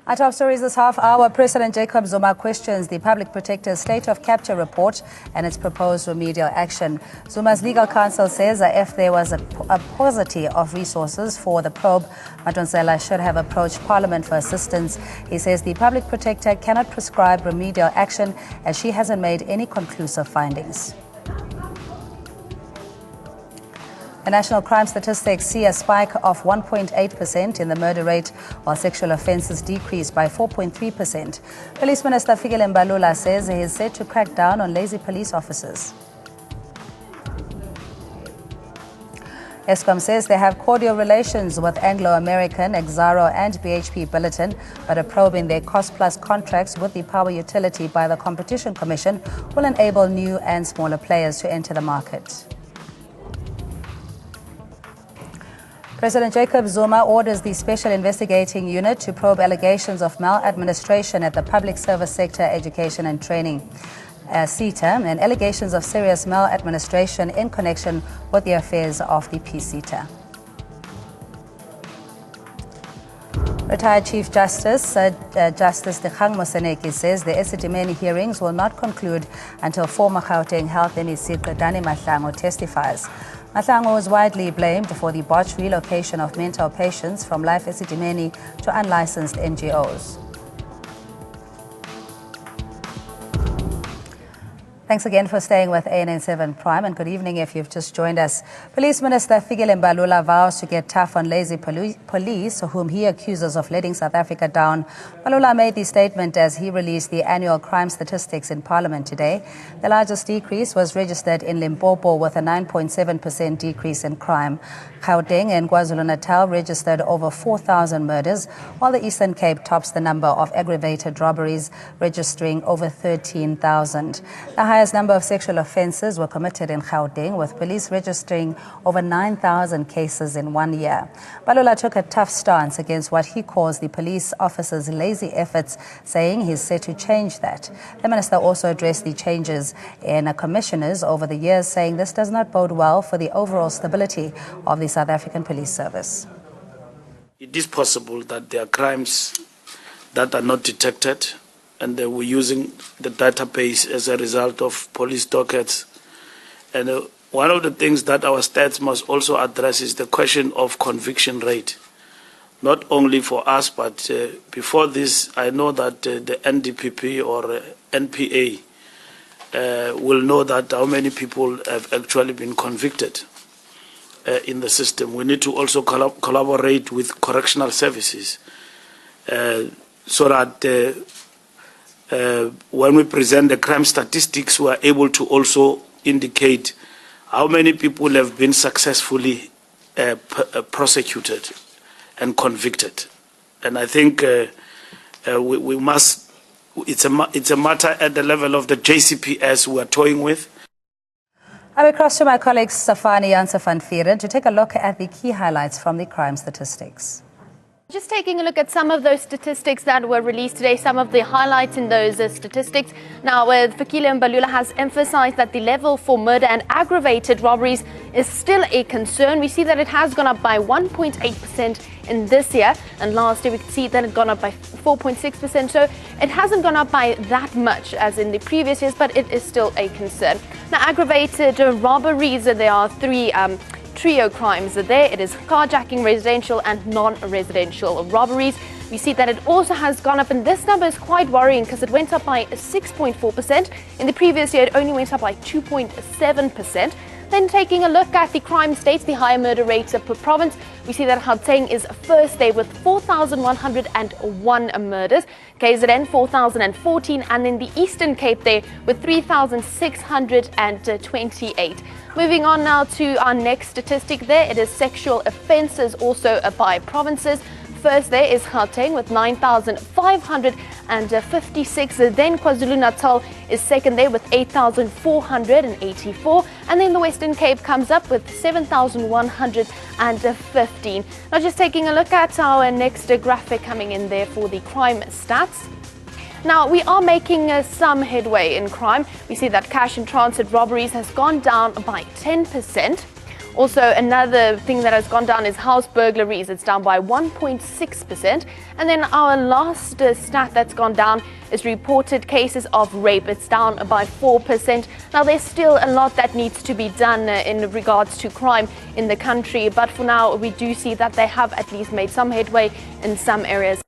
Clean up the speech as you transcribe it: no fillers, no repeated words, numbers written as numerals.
Our top stories this half hour. President Jacob Zuma questions the Public Protector's State of Capture report and its proposed remedial action. Zuma's legal counsel says that if there was a paucity of resources for the probe, Madonsela should have approached Parliament for assistance. He says the Public Protector cannot prescribe remedial action as she hasn't made any conclusive findings. The national crime statistics see a spike of 1.8% in the murder rate, while sexual offences decreased by 4.3%. Police Minister Mbalula says he is set to crack down on lazy police officers. Eskom says they have cordial relations with Anglo-American, Exaro and BHP Billiton, but a probe in their cost-plus contracts with the power utility by the Competition Commission will enable new and smaller players to enter the market. President Jacob Zuma orders the Special Investigating Unit to probe allegations of maladministration at the Public Service Sector Education and Training, SETA, and allegations of serious maladministration in connection with the affairs of the PSETA. Retired Chief Justice Justice Dikgang Moseneke says the esidimeni hearings will not conclude until former Gauteng Health MEC Dani Mahlangu testifies. Mahlangu was widely blamed for the botched relocation of mental patients from Life esidimeni to unlicensed NGOs. Thanks again for staying with ANN7 Prime, and good evening if you've just joined us. Police Minister Mbalula vows to get tough on lazy police, whom he accuses of letting South Africa down. Mbalula made the statement as he released the annual crime statistics in Parliament today. The largest decrease was registered in Limpopo with a 9.7% decrease in crime. Gauteng and KwaZulu-Natal registered over 4,000 murders, while the Eastern Cape tops the number of aggravated robberies, registering over 13,000. The highest number of sexual offences were committed in Gauteng, with police registering over 9,000 cases in 1 year. Mbalula took a tough stance against what he calls the police officers' lazy efforts, saying he's set to change that. The minister also addressed the changes in commissioners over the years, saying this does not bode well for the overall stability of the South African Police Service. It is possible that there are crimes that are not detected, and they were using the database as a result of police dockets. And one of the things that our stats must also address is the question of conviction rate. Not only for us, but before this, I know that the NDPP or NPA will know that how many people have actually been convicted in the system. We need to also collaborate with correctional services so that when we present the crime statistics, we are able to also indicate how many people have been successfully prosecuted and convicted. And I think we must, it's a matter at the level of the JCPS we are toying with. I will cross to my colleagues Safani and Safan to take a look at the key highlights from the crime statistics. Just taking a look at some of those statistics that were released today, some of the highlights in those statistics. Now, Mbalula has emphasized that the level for murder and aggravated robberies is still a concern. We see that it has gone up by 1.8% in this year, and last year we could see that it had gone up by 4.6%. So it hasn't gone up by that much as in the previous years, but it is still a concern. Now, aggravated robberies, there are three trio crimes there. It is carjacking, residential and non-residential robberies. We see that it also has gone up, and this number is quite worrying because it went up by 6.4%. In the previous year, it only went up by 2.7%. Then taking a look at the crime states, the higher murder rates per province, we see that Gauteng is first there with 4,101 murders, KZN 4,014, and then the Eastern Cape there with 3,628. Moving on now to our next statistic there, it is sexual offences also by provinces. First there is Gauteng with 9,556. Then KwaZulu-Natal is second there with 8,484. And then the Western Cape comes up with 7,115. Now just taking a look at our next graphic coming in there for the crime stats. Now, we are making some headway in crime. We see that cash in transit robberies has gone down by 10%, Also, another thing that has gone down is house burglaries. It's down by 1.6%. And then our last stat that's gone down is reported cases of rape. It's down by 4%. Now, there's still a lot that needs to be done in regards to crime in the country. But for now, we do see that they have at least made some headway in some areas.